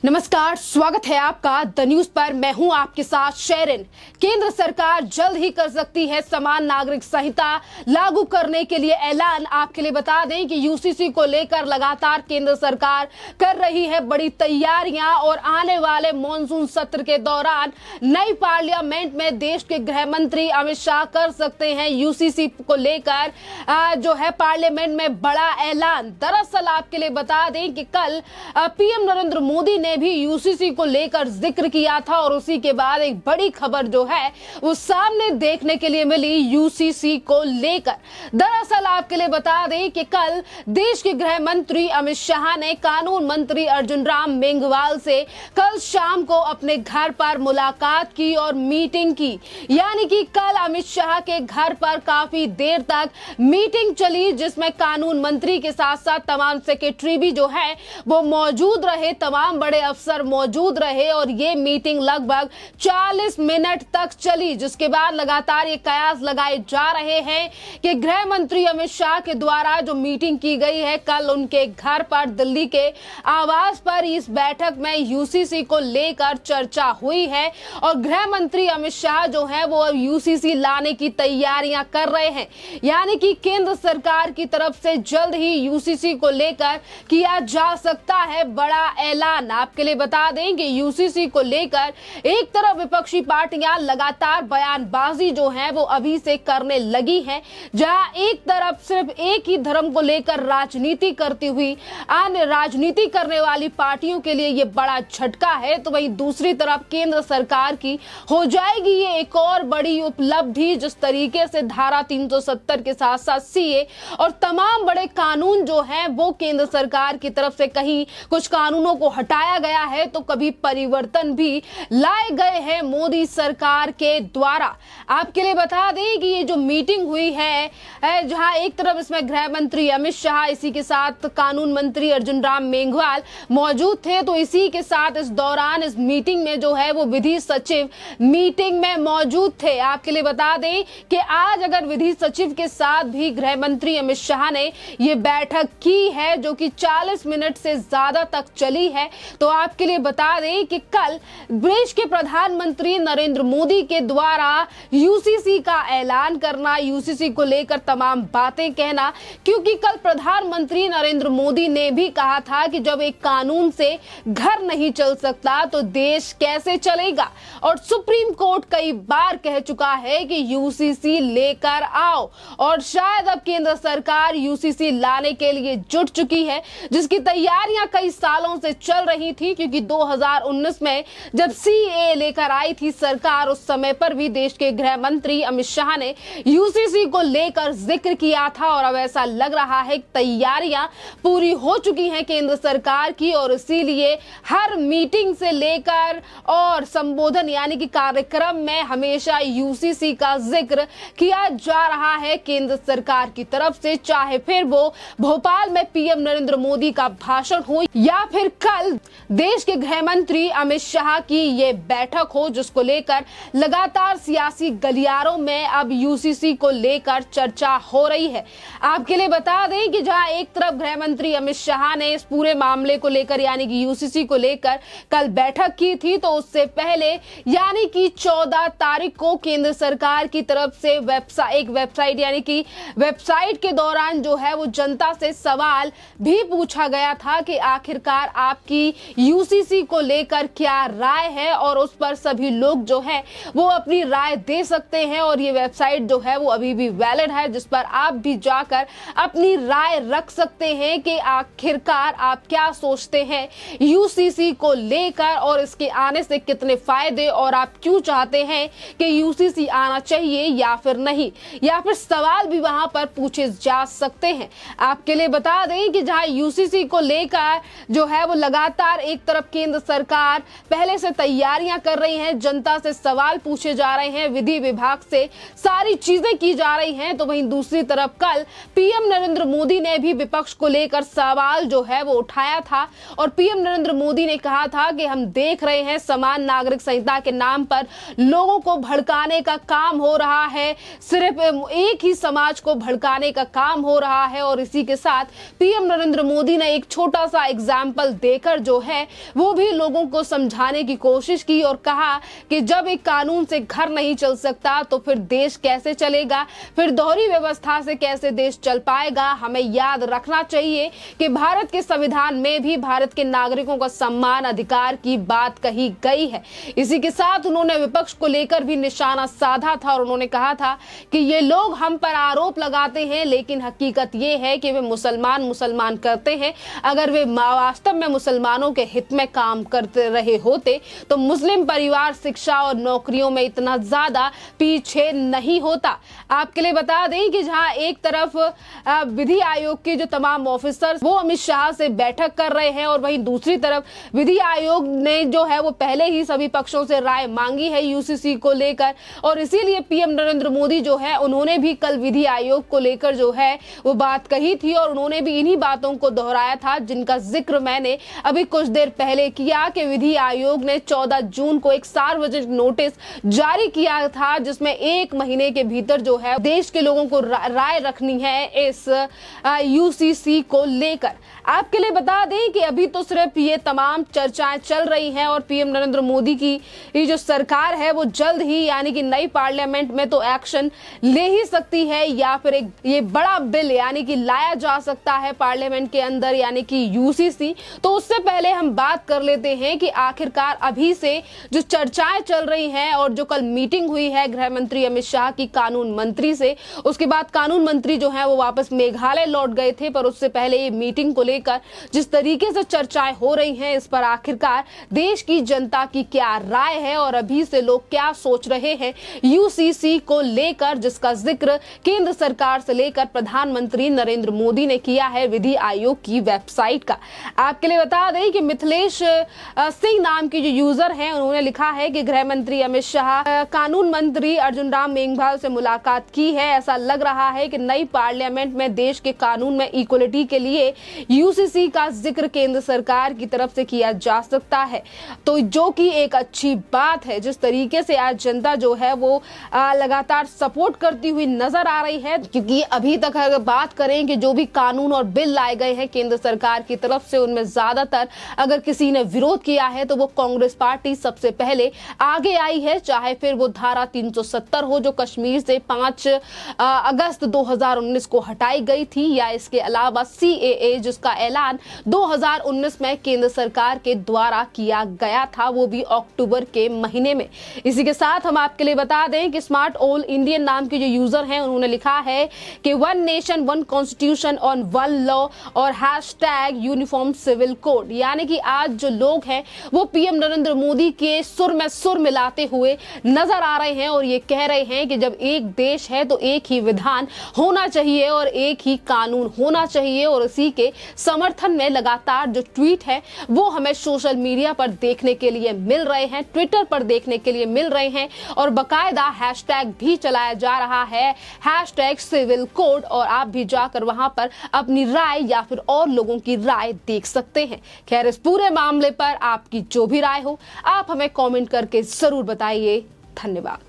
नमस्कार, स्वागत है आपका द न्यूज पर। मैं हूं आपके साथ शेरिन। केंद्र सरकार जल्द ही कर सकती है समान नागरिक संहिता लागू करने के लिए ऐलान। आपके लिए बता दें कि यूसीसी को लेकर लगातार केंद्र सरकार कर रही है बड़ी तैयारियां और आने वाले मॉनसून सत्र के दौरान नई पार्लियामेंट में देश के गृह मंत्री अमित शाह कर सकते हैं यूसीसी को लेकर जो है पार्लियामेंट में बड़ा ऐलान। दरअसल आपके लिए बता दें कि कल पीएम नरेंद्र मोदी ने भी यूसीसी को लेकर जिक्र किया था और उसी के बाद एक बड़ी खबर जो है वो सामने देखने के लिए मिली यूसीसी को लेकर। दरअसल आपके लिए बता दें कि कल देश के गृह मंत्री अमित शाह ने कानून मंत्री अर्जुन राम मेघवाल से कल शाम को अपने घर पर मुलाकात की और मीटिंग की। यानी कि कल अमित शाह के घर पर काफी देर तक मीटिंग चली, जिसमें कानून मंत्री के साथ साथ तमाम सेक्रेटरी भी जो है वो मौजूद रहे, तमाम बड़े अफसर मौजूद रहे और ये मीटिंग लगभग 40 मिनट तक चली। जिसके बाद लगातार ये कयास लगाए जा रहे हैं कि गृह मंत्री अमित शाह के द्वारा जो मीटिंग की गई है कल उनके घर पर दिल्ली के आवास पर, इस बैठक में यूसीसी को लेकर चर्चा हुई है और गृह मंत्री अमित शाह जो है वो अब यूसीसी लाने की तैयारियां कर रहे हैं। यानी कि केंद्र सरकार की तरफ से जल्द ही यूसीसी को लेकर किया जा सकता है बड़ा ऐलान। आपके लिए बता दें कि यूसीसी को लेकर एक तरफ विपक्षी पार्टियां लगातार बयानबाजी जो है वो अभी से करने लगी हैं, जहां एक तरफ सिर्फ एक ही धर्म को लेकर राजनीति करती हुई अन्य राजनीति करने वाली पार्टियों के लिए ये बड़ा झटका है, तो वहीं दूसरी तरफ केंद्र सरकार की हो जाएगी ये एक और बड़ी उपलब्धि। जिस तरीके से धारा 370 के साथ साथ सीए और तमाम बड़े कानून जो हैं वो केंद्र सरकार की तरफ से कहीं कुछ कानूनों को हटाया गया है तो कभी परिवर्तन भी लाए गए हैं मोदी सरकार के द्वारा। आपके लिए बता दें कि ये जो मीटिंग हुई है जहां एक तरफ इसमें गृह मंत्री अमित शाह, इसी के साथ कानून मंत्री अर्जुन राम मेघवाल मौजूद थे, तो इसी के साथ इस दौरान इस मीटिंग में जो है वो विधि सचिव मीटिंग में मौजूद थे। आपके लिए बता दें कि आज अगर विधि सचिव के साथ भी गृह मंत्री अमित शाह ने ये बैठक की है जो कि 40 मिनट से ज्यादा तक चली है, तो आपके लिए बता दें कि कल देश के प्रधानमंत्री नरेंद्र मोदी के द्वारा यूसीसी का ऐलान करना, यूसीसी को लेकर तमाम बातें कहना, क्योंकि कल प्रधानमंत्री नरेंद्र मोदी ने भी कहा था कि जब एक कानून से घर नहीं चल सकता तो देश कैसे चलेगा। और सुप्रीम कोर्ट कई बार कह चुका है कि यूसीसी लेकर आओ और शायद अब केंद्र सरकार यूसीसी लाने के लिए जुट चुकी है, जिसकी तैयारियां कई सालों से चल रही थी। क्योंकि 2019 में जब सीए लेकर आई थी सरकार, उस समय पर भी देश के गृह मंत्री अमित शाह ने यूसीसी को लेकर जिक्र किया था और अब ऐसा लग रहा है तैयारियां पूरी हो चुकी हैं केंद्र सरकार की और इसीलिए हर मीटिंग से लेकर और संबोधन यानी कि कार्यक्रम में हमेशा यूसीसी का जिक्र किया जा रहा है केंद्र सरकार की तरफ से, चाहे फिर वो भोपाल में पीएम नरेंद्र मोदी का भाषण हो या फिर कल देश के गृह मंत्री अमित शाह की ये बैठक हो, जिसको लेकर लगातार सियासी गलियारों में अब यूसीसी को लेकर चर्चा हो रही है। आपके लिए बता दें कि जहां एक तरफ गृह मंत्री अमित शाह ने इस पूरे मामले को लेकर यानी कि यूसीसी को लेकर कल बैठक की थी, तो उससे पहले यानी कि 14 तारीख को केंद्र सरकार की तरफ से एक वेबसाइट यानी कि वेबसाइट के दौरान जो है वो जनता से सवाल भी पूछा गया था कि आखिरकार आपकी यूसीसी को लेकर क्या राय है, और उस पर सभी लोग जो है वो अपनी राय दे सकते हैं और ये वेबसाइट जो है वो अभी भी वैलिड है, जिस पर आप भी जाकर अपनी राय रख सकते हैं कि आखिरकार आप क्या सोचते हैं यूसीसी को लेकर और इसके आने से कितने फायदे और आप क्यों चाहते हैं कि यूसीसी आना चाहिए या फिर नहीं, या फिर सवाल भी वहां पर पूछे जा सकते हैं। आपके लिए बता दें कि जहां यूसीसी को लेकर जो है वो लगातार एक तरफ केंद्र सरकार पहले से तैयारियां कर रही है, जनता से सवाल पूछे जा रहे हैं, विधि विभाग से सारी चीजें की जा रही हैं, तो वहीं दूसरी तरफ कल पीएम नरेंद्र मोदी ने भी विपक्ष को लेकर सवाल जो है वो उठाया था और पीएम नरेंद्र मोदी ने कहा था कि हम देख रहे हैं समान नागरिक संहिता के नाम पर लोगों को भड़काने का काम हो रहा है, सिर्फ एक ही समाज को भड़काने का काम हो रहा है। और इसी के साथ पीएम नरेंद्र मोदी ने एक छोटा सा एग्जाम्पल देकर जो है वो भी लोगों को समझाने की कोशिश की और कहा कि जब एक कानून से घर नहीं चल सकता तो फिर देश कैसे चलेगा, फिर दोहरी व्यवस्था से कैसे देश चल पाएगा। हमें याद रखना चाहिए कि भारत के संविधान में भी भारत के नागरिकों का सम्मान अधिकार की बात कही गई है। इसी के साथ उन्होंने विपक्ष को लेकर भी निशाना साधा था और उन्होंने कहा था कि ये लोग हम पर आरोप लगाते हैं लेकिन हकीकत ये है कि वे मुसलमान करते हैं। अगर वे वास्तव में मुसलमानों के हित में काम करते रहे होते तो मुस्लिम परिवार शिक्षा और नौकरियों में इतना ज्यादा पीछे नहीं होता। आपके लिए बता दें कि जहां एक तरफ विधि आयोग के जो तमाम ऑफिसर्स वो अमित शाह से बैठक कर रहे हैं और वहीं दूसरी तरफ विधि आयोग ने जो है वो पहले ही सभी पक्षों से राय मांगी है यूसीसी को लेकर और इसीलिए पीएम नरेंद्र मोदी जो है उन्होंने भी कल विधि आयोग को लेकर जो है वो बात कही थी और उन्होंने भी इन्हीं बातों को दोहराया था जिनका जिक्र मैंने अभी कुछ देर पहले किया कि विधि आयोग ने 14 जून को एक सार्वजनिक नोटिस जारी किया था जिसमें 1 महीने के भीतर जो है देश के लोगों को राय रखनी है इस यूसीसी को लेकर। आपके लिए बता दें कि अभी तो सिर्फ ये तमाम चर्चाएं चल रही हैं और पीएम नरेंद्र मोदी की ये जो सरकार है वो जल्द ही यानी कि नई पार्लियामेंट में तो एक्शन ले ही सकती है या फिर एक ये बड़ा बिल यानी कि लाया जा सकता है पार्लियामेंट के अंदर यानी कि यूसीसी। तो उससे पहले हम बात कर लेते हैं कि आखिरकार अभी से जो चर्चाएं चल रही हैं और जो कल मीटिंग हुई है गृह मंत्री अमित शाह की कानून मंत्री से, उसके बाद कानून मंत्री जो है वो वापस मेघालय लौट गए थे, पर उससे पहले ये मीटिंग को लेकर जिस तरीके से चर्चाएं हो रही हैं इस पर आखिरकार देश की जनता की क्या राय है और अभी से लोग क्या सोच रहे हैं यूसीसी को लेकर, जिसका जिक्र केंद्र सरकार से लेकर प्रधानमंत्री नरेंद्र मोदी ने किया है विधि आयोग की वेबसाइट का। आपके लिए बता दें कि मिथिलेश सिंह नाम की जो यूजर हैं उन्होंने लिखा है कि गृह मंत्री अमित शाह कानून मंत्री अर्जुन राम मेघवाल से मुलाकात की है। ऐसा लग रहा है कि नई पार्लियामेंट में देश के कानून में इक्वलिटी के लिए यूसीसी का जिक्र केंद्र सरकार की तरफ से किया जा सकता है, तो जो कि एक अच्छी बात है। जिस तरीके से आज जनता जो है वो लगातार सपोर्ट करती हुई नजर आ रही है, क्योंकि अभी तक अगर बात करें कि जो भी कानून और बिल लाए गए हैं केंद्र सरकार की तरफ से उनमें ज्यादातर अगर किसी ने विरोध किया है तो वो कांग्रेस पार्टी सबसे पहले आगे आई है, चाहे फिर वो धारा 370 हो जो कश्मीर से 5 अगस्त 2019 को हटाई गई थी, या इसके अलावा CAA जिसका ऐलान 2019 में केंद्र सरकार के द्वारा किया गया था, वो भी अक्टूबर के महीने में। इसी के साथ हम आपके लिए बता दें कि स्मार्ट ऑल इंडियन नाम के जो यूजर हैं उन्होंने लिखा है कि 1 नेशन 1 कॉन्स्टिट्यूशन ऑन 1 लॉ और हैशटैग यूनिफॉर्म सिविल कोड, यानी कि आज जो लोग हैं वो पीएम नरेंद्र मोदी के सुर में सुर मिलाते हुए नजर आ रहे हैं और ये कह रहे हैं कि जब एक देश है तो एक ही विधान होना चाहिए और एक ही कानून होना चाहिए। और इसी के समर्थन में लगातार जो ट्वीट है वो हमें सोशल मीडिया पर देखने के लिए मिल रहे हैं, ट्विटर पर देखने के लिए मिल रहे हैं और बकायदा हैशटैग भी चलाया जा रहा है हैशटैग सिविल कोड, और आप भी जाकर वहां पर अपनी राय या फिर और लोगों की राय देख सकते हैं। खैर, इस पूरे मामले पर आपकी जो भी राय हो आप हमें कमेंट करके जरूर बताइए। धन्यवाद।